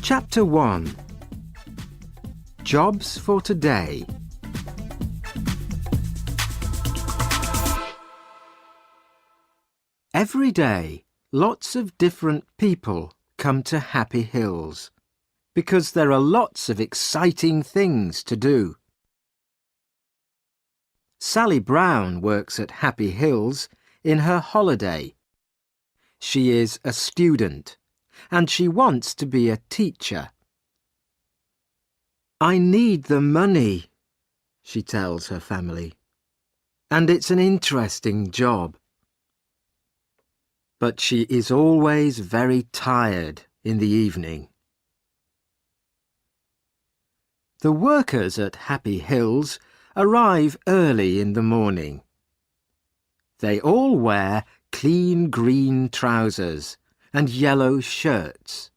Chapter 1. Jobs for today. Every day, lots of different people come to Happy Hills because there are lots of exciting things to do. Sally Brown works at Happy Hills in her holiday. She is a student and she wants to be a teacher. "I need the money," she tells her family, "and it's an interesting job." But she is always very tired in the evening. The workers at Happy Hills arrive early in the morning. They all wear clean green trousers and yellow shirts.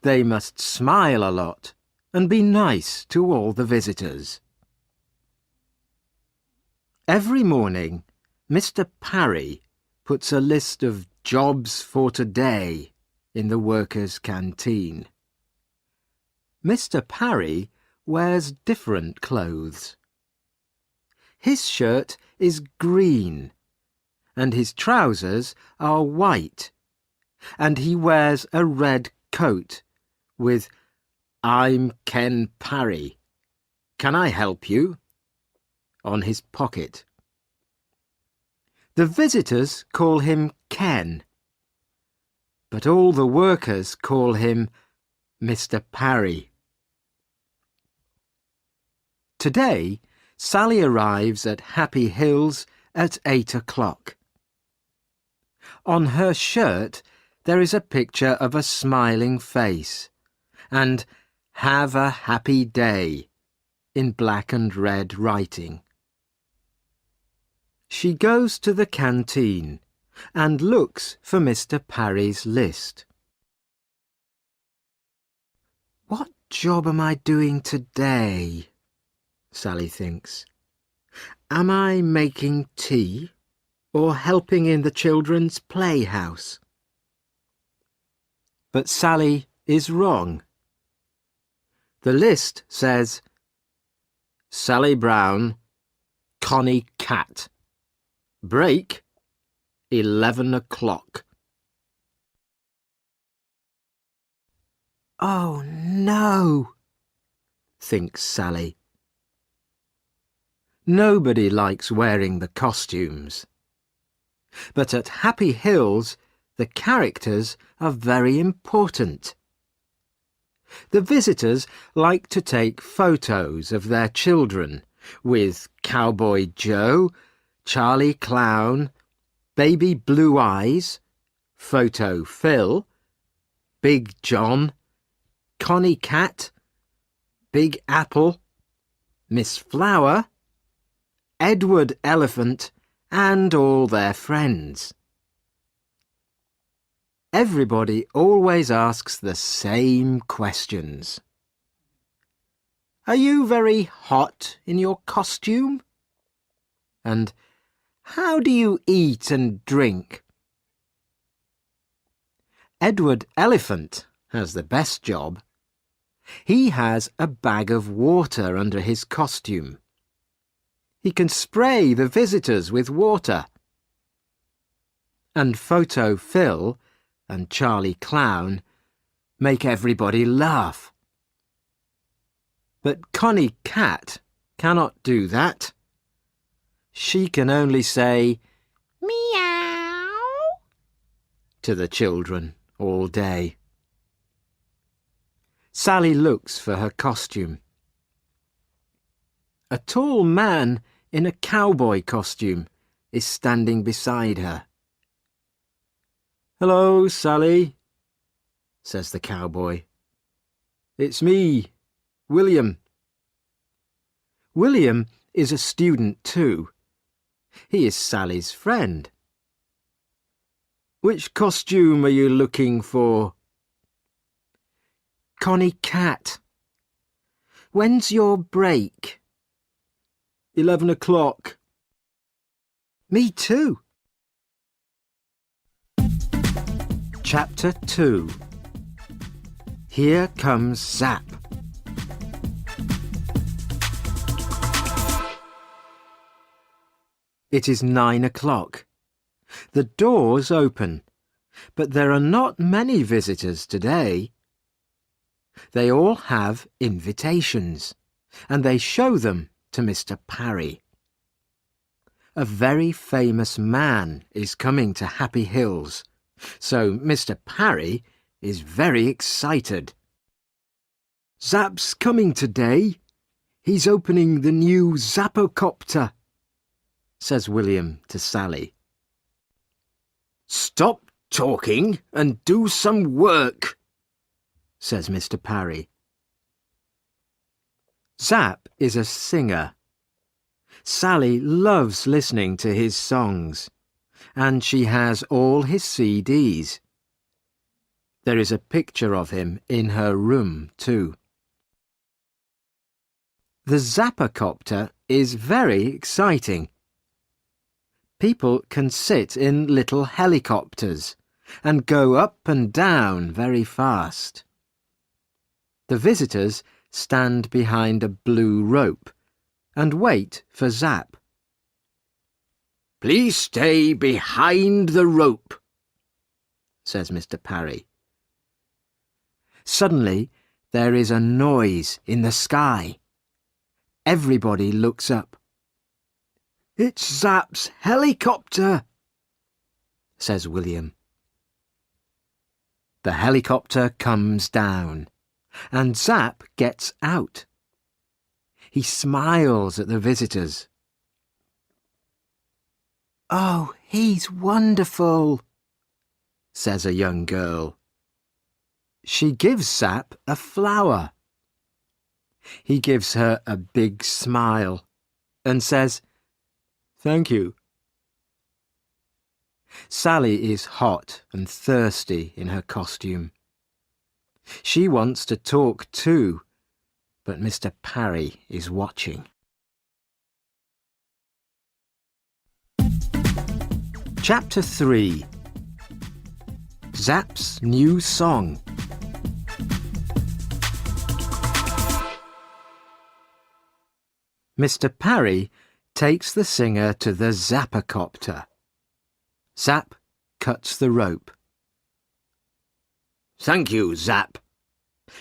They must smile a lot and be nice to all the visitors. Every morning, Mr. Parry puts a list of jobs for today in the workers' canteen. Mr. Parry wears different clothes. His shirt is green and his trousers are white, and he wears a red coat with "I'm Ken Parry. Can I help you?" on his pocket. The visitors call him Ken, but all the workers call him Mr. Parry. Today, Sally arrives at Happy Hills at 8 o'clock. On her shirt, there is a picture of a smiling face and "Have a happy day" in black and red writing. She goes to the canteen and looks for Mr. Parry's list. "What job am I doing today?" Sally thinks. "Am I making tea or helping in the children's playhouse?" But Sally is wrong. The list says Sally Brown, Connie Cat. Break 11 o'clock. "Oh no," thinks Sally. Nobody likes wearing the costumes. But at Happy Hills, the characters are very important. The visitors like to take photos of their children with Cowboy Joe, Charlie Clown, Baby Blue Eyes, Photo Phil, Big John, Connie Cat, Big Apple, Miss Flower, Edward Elephant, and all their friends. Everybody always asks the same questions. "Are you very hot in your costume?" And "How do you eat and drink?" Edward Elephant has the best job. He has a bag of water under his costume. He can spray the visitors with water. And Photo Phil and Charlie Clown make everybody laugh. But Connie Cat cannot do that. She can only say "meow" to the children all day. Sally looks for her costume. A tall man in a cowboy costume is standing beside her. "Hello, Sally," says the cowboy. "It's me, William." William is a student too. He is Sally's friend. "Which costume are you looking for?" "Connie Cat." "When's your break?" 11 o'clock. "Me too." Chapter 2. here comes Zap. It is 9 o'clock. The doors open, but there are not many visitors today. They all have invitations, and they show them to Mr. Parry. A very famous man is coming to Happy Hills, so Mr. Parry is very excited. Zap's coming today. He's opening the new Zappocopter, says William to Sally. Stop talking and do some work, says Mr. Parry. Zap is a singer. Sally loves listening to his songs, and she has all his CDs. There is a picture of him in her room, too. The Zappocopter is very exciting. People can sit in little helicopters and go up and down very fast. The visitors stand behind a blue rope and wait for Zap. Please stay behind the rope, says Mr. Parry. Suddenly, there is a noise in the sky. Everybody looks up. It's Zap's helicopter, says William. The helicopter comes down, and Zap gets out. He smiles at the visitors. Oh, he's wonderful, says a young girl. She gives Zap a flower. He gives her a big smile and says, Thank you. Sally is hot and thirsty in her costume. She wants to talk too, but Mr. Parry is watching. Chapter 3. Zap's New Song. Mr. Parry takes the singer to the Zappocopter. Zap cuts the rope. Thank you, Zap.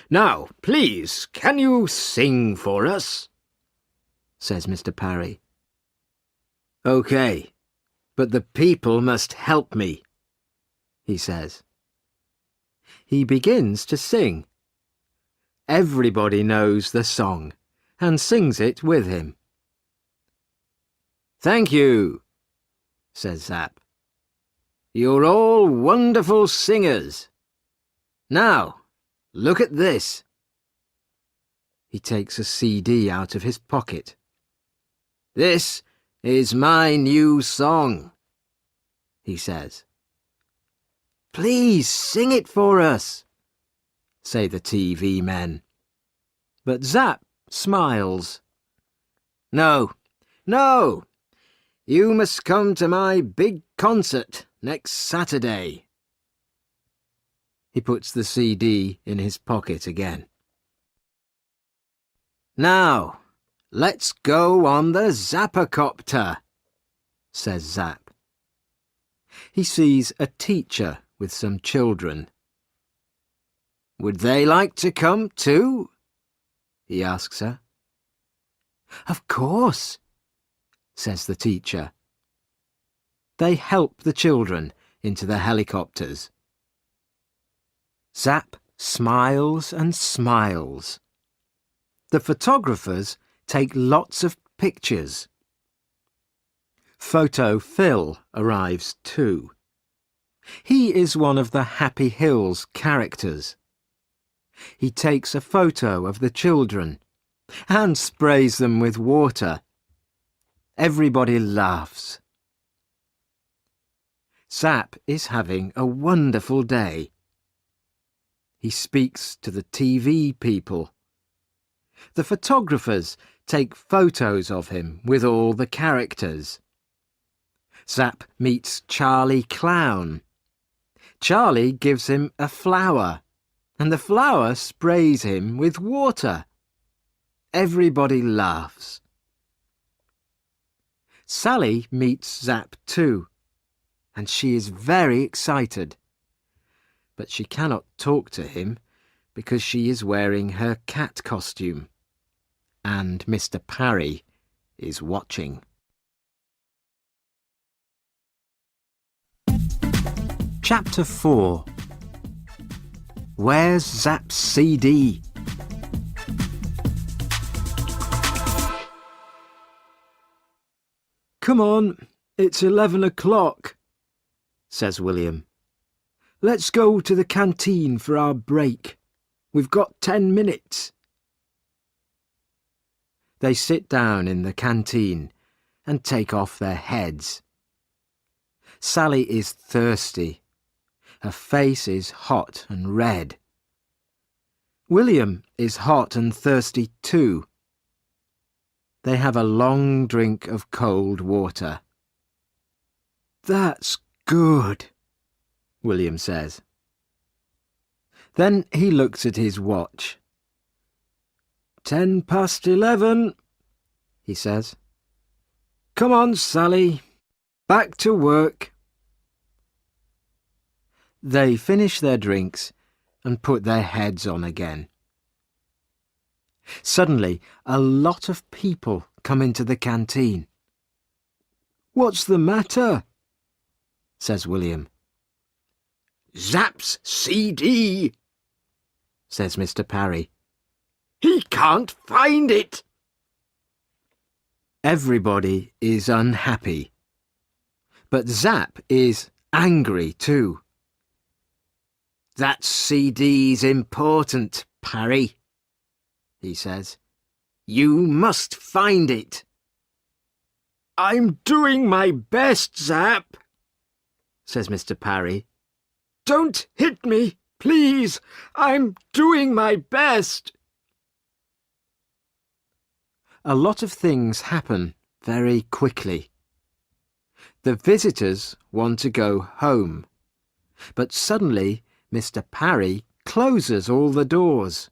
Now, please, can you sing for us? Says Mr. Parry. OK, but the people must help me, he says. He begins to sing. Everybody knows the song and sings it with him. Thank you, says Zap. You're all wonderful singers. Now, look at this. He takes a CD out of his pocket. This is my new song, he says. Please sing it for us, say the TV men. But Zap smiles. No, no, you must come to my big concert next Saturday. He puts the CD in his pocket again. Now, let's go on the Zappocopter, says Zap. He sees a teacher with some children. Would they like to come too? He asks her. Of course, says the teacher. They help the children into the helicopters. Zap smiles and smiles. The photographers take lots of pictures. Photo Phil arrives too. He is one of the Happy Hills characters. He takes a photo of the children and sprays them with water. Everybody laughs. Zap is having a wonderful day. He speaks to the TV people. The photographers take photos of him with all the characters. Zap meets Charlie Clown. Charlie gives him a flower and the flower sprays him with water. Everybody laughs. Sally meets Zap too, and she is very excited. But she cannot talk to him because she is wearing her cat costume, and Mr. Parry is watching. Chapter 4. Where's Zap's CD? Come on, it's 11 o'clock, says William. Let's go to the canteen for our break. We've got 10 minutes. They sit down in the canteen and take off their heads. Sally is thirsty. Her face is hot and red. William is hot and thirsty too. They have a long drink of cold water. That's good, William says. Then he looks at his watch. 11:10, he says. Come on, Sally. Back to work. They finish their drinks and put their heads on again. Suddenly, a lot of people come into the canteen. What's the matter? Says William. Zap's CD, says Mr. Parry. He can't find it. Everybody is unhappy. But Zap is angry too. That CD's important, Parry, he says. You must find it. I'm doing my best, Zap, says Mr. Parry. Don't hit me, please. I'm doing my best. A lot of things happen very quickly. The visitors want to go home, but suddenly Mr. Parry closes all the doors.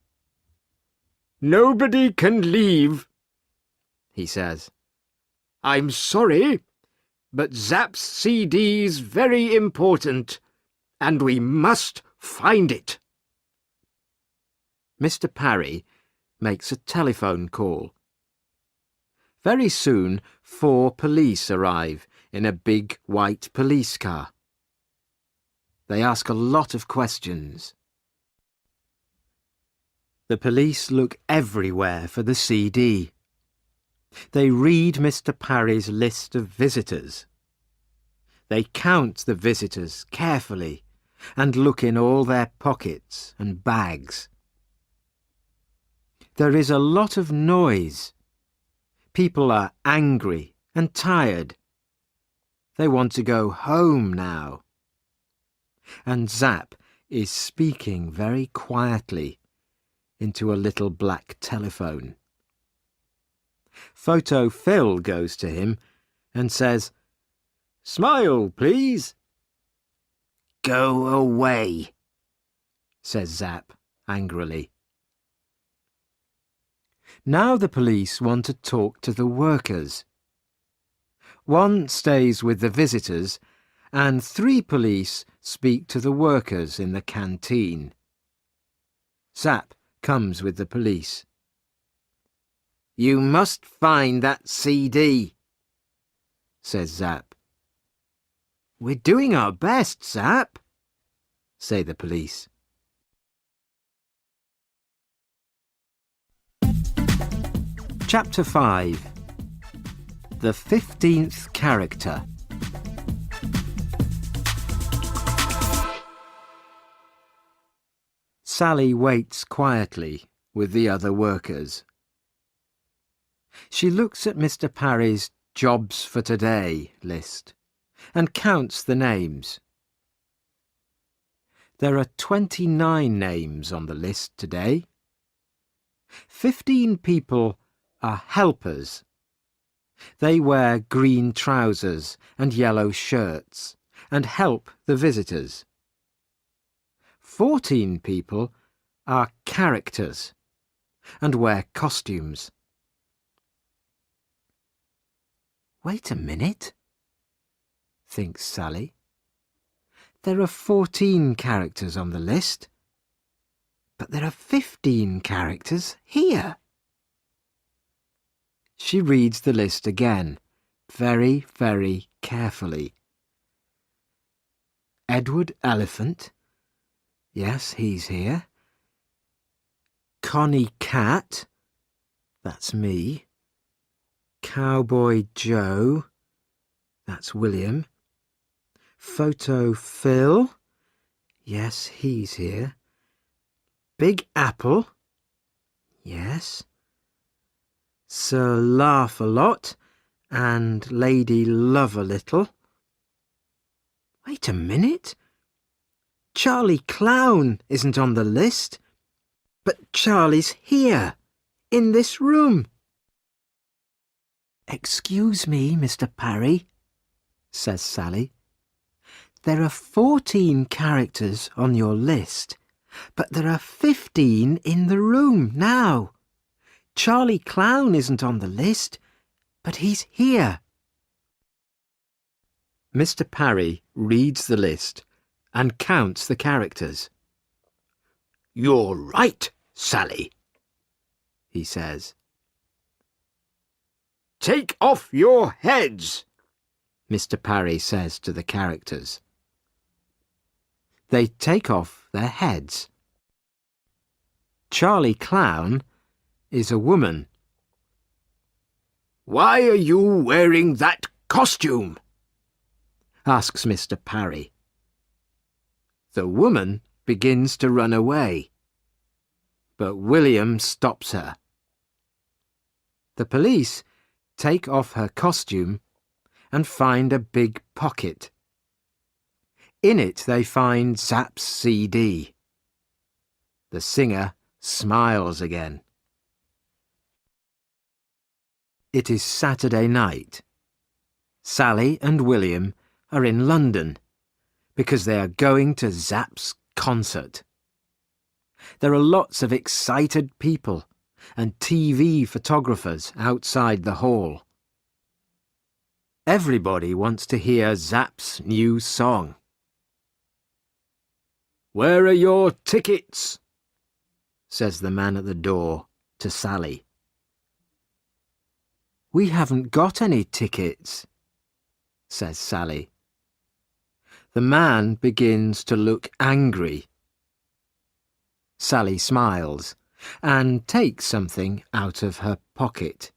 Nobody can leave, he says. I'm sorry, but Zap's CD's very important, and we must find it. Mr. Parry makes a telephone call. Very soon 4 police arrive in a big white police car. They ask a lot of questions. The police look everywhere for the CD. They read Mr. Parry's list of visitors. They count the visitors carefully and look in all their pockets and bags. There is a lot of noise. People are angry and tired. They want to go home now. And Zap is speaking very quietly into a little black telephone. Photo Phil goes to him and says, Smile, please. Go away, says Zap angrily. Now the police want to talk to the workers. One stays with the visitors, and 3 police speak to the workers in the canteen. Zap comes with the police. You must find that CD, says Zap. We're doing our best, Zap, say the police. Chapter 5. The 15th character. Sally waits quietly with the other workers. She looks at Mr. Parry's Jobs for Today list and counts the names. There are 29 names on the list today. 15 people are helpers. They wear green trousers and yellow shirts and help the visitors. 14 people are characters and wear costumes. Wait a minute, thinks Sally. There are 14 characters on the list, but there are 15 characters here. She reads the list again, very, very carefully. Edward Elephant. Yes, he's here. Connie Cat. That's me. Cowboy Joe. That's William. Photo Phil. Yes, he's here. Big Apple. Yes. Sir Laugh-a-Lot and Lady Love-a-Little. Wait a minute. Charlie Clown isn't on the list, but Charlie's here, in this room. Excuse me, Mr. Parry, says Sally. There are 14 characters on your list, but there are 15 in the room now. Charlie Clown isn't on the list, but he's here. Mr. Parry reads the list and counts the characters. You're right, Sally, he says. Take off your heads, Mr. Parry says to the characters. They take off their heads. Charlie Clown is a woman. Why are you wearing that costume? Asks Mr. Parry. The woman begins to run away, but William stops her. The police take off her costume and find a big pocket. In it they find Zapp's CD. The singer smiles again. It is Saturday night. Sally and William are in London because they are going to Zapp's concert. There are lots of excited people and TV photographers outside the hall. Everybody wants to hear Zapp's new song. Where are your tickets? Says the man at the door to Sally. We haven't got any tickets, says Sally. The man begins to look angry. Sally smiles and takes something out of her pocket.